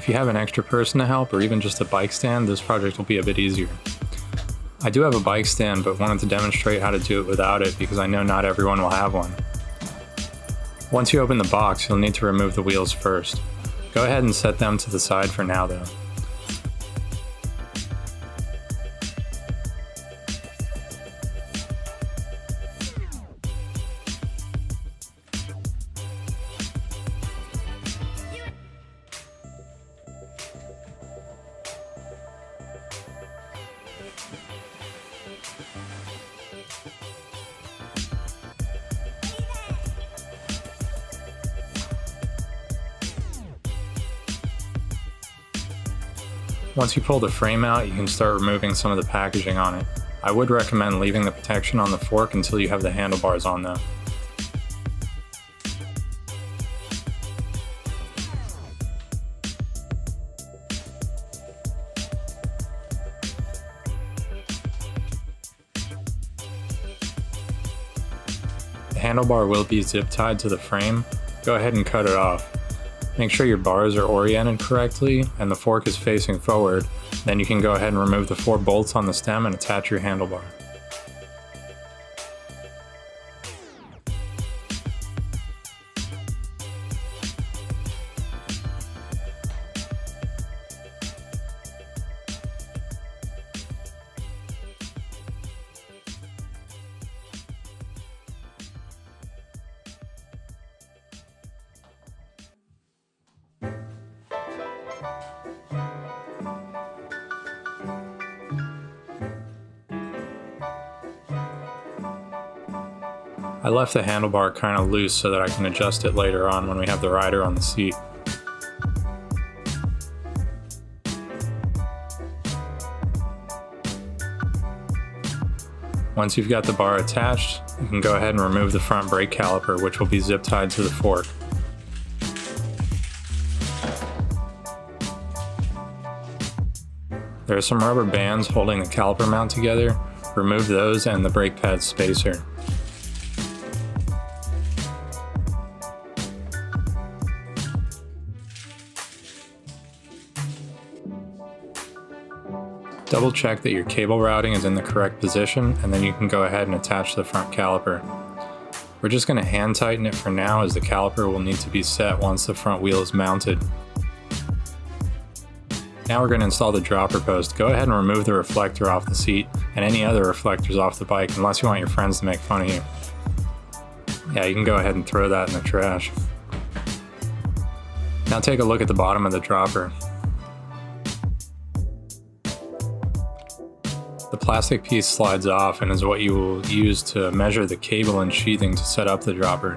If you have an extra person to help or even just a bike stand, this project will be a bit easier. I do have a bike stand, but wanted to demonstrate how to do it without it because I know not everyone will have one. Once you open the box, you'll need to remove the wheels first. Go ahead and set them to the side for now though. Once you pull the frame out, you can start removing some of the packaging on it. I would recommend leaving the protection on the fork until you have the handlebars on though. The handlebar will be zip tied to the frame. Go ahead and cut it off. Make sure your bars are oriented correctly and the fork is facing forward, then you can go ahead and remove the 4 bolts on the stem and attach your handlebar. I left the handlebar kind of loose so that I can adjust it later on when we have the rider on the seat. Once you've got the bar attached, you can go ahead and remove the front brake caliper, which will be zip tied to the fork. There are some rubber bands holding the caliper mount together. Remove those and the brake pad spacer. Double check that your cable routing is in the correct position, and then you can go ahead and attach the front caliper. We're just going to hand tighten it for now, as the caliper will need to be set once the front wheel is mounted. Now we're going to install the dropper post. Go ahead and remove the reflector off the seat and any other reflectors off the bike, unless you want your friends to make fun of you. Yeah, you can go ahead and throw that in the trash. Now take a look at the bottom of the dropper. The plastic piece slides off and is what you will use to measure the cable and sheathing to set up the dropper.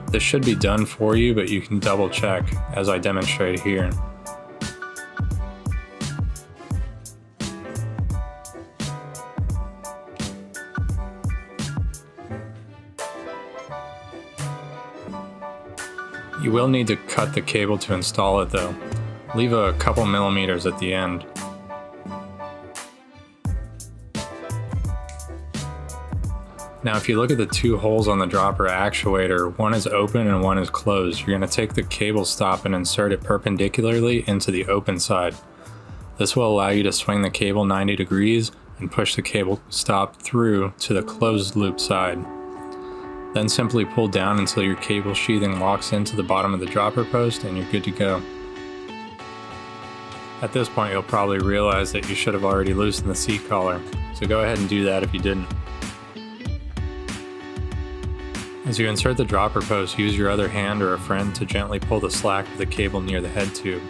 This should be done for you, but you can double check as I demonstrate here. You will need to cut the cable to install it though. Leave a couple millimeters at the end. Now if you look at the 2 holes on the dropper actuator, one is open and one is closed. You're going to take the cable stop and insert it perpendicularly into the open side. This will allow you to swing the cable 90 degrees and push the cable stop through to the closed loop side. Then simply pull down until your cable sheathing locks into the bottom of the dropper post and you're good to go. At this point you'll probably realize that you should have already loosened the seat collar, so go ahead and do that if you didn't. As you insert the dropper post, use your other hand or a friend to gently pull the slack of the cable near the head tube.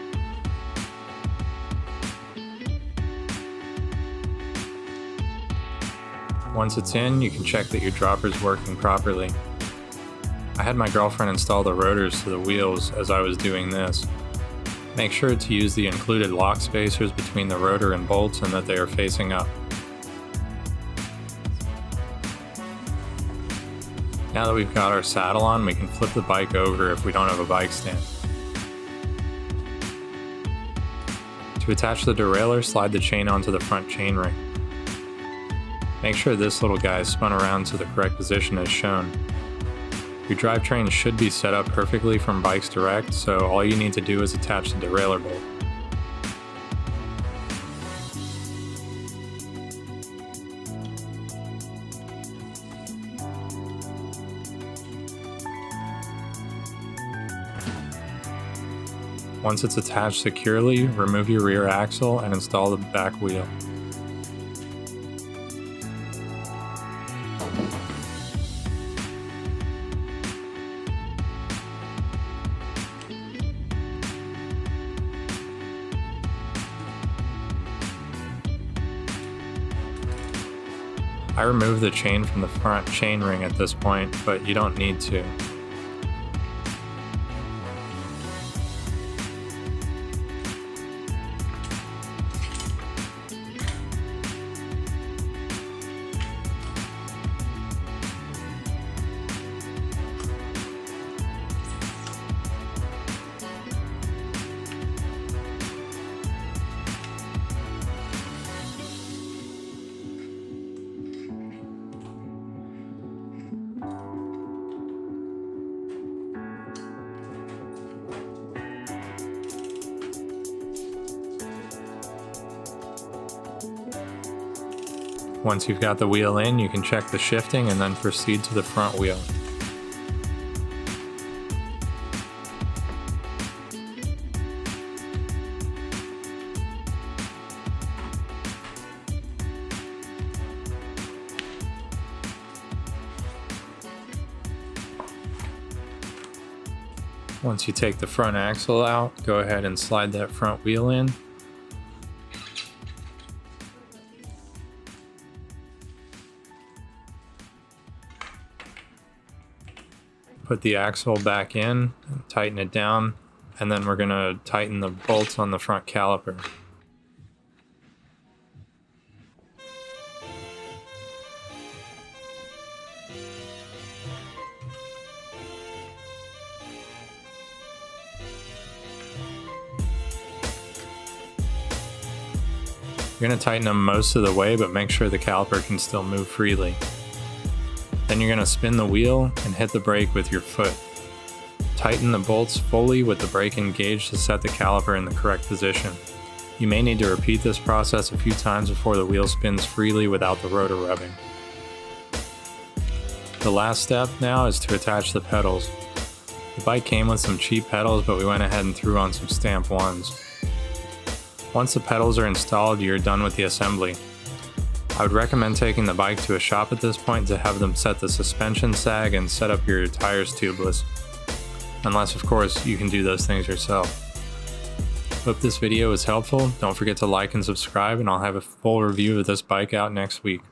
Once it's in, you can check that your dropper is working properly. I had my girlfriend install the rotors to the wheels as I was doing this. Make sure to use the included lock spacers between the rotor and bolts and that they are facing up. Now that we've got our saddle on, we can flip the bike over if we don't have a bike stand. To attach the derailleur, slide the chain onto the front chainring. Make sure this little guy is spun around to the correct position as shown. Your drivetrain should be set up perfectly from Bikesdirect, so all you need to do is attach the derailleur bolt. Once it's attached securely, remove your rear axle and install the back wheel. I removed the chain from the front chain ring at this point, but you don't need to. Once you've got the wheel in, you can check the shifting and then proceed to the front wheel. Once you take the front axle out, go ahead and slide that front wheel in. Put the axle back in, tighten it down, and then we're going to tighten the bolts on the front caliper. You're going to tighten them most of the way, but make sure the caliper can still move freely. Then you're going to spin the wheel and hit the brake with your foot. Tighten the bolts fully with the brake engaged to set the caliper in the correct position. You may need to repeat this process a few times before the wheel spins freely without the rotor rubbing. The last step now is to attach the pedals. The bike came with some cheap pedals, but we went ahead and threw on some stamp ones. Once the pedals are installed, you're done with the assembly. I would recommend taking the bike to a shop at this point to have them set the suspension sag and set up your tires tubeless. Unless, of course, you can do those things yourself. Hope this video was helpful. Don't forget to like and subscribe, and I'll have a full review of this bike out next week.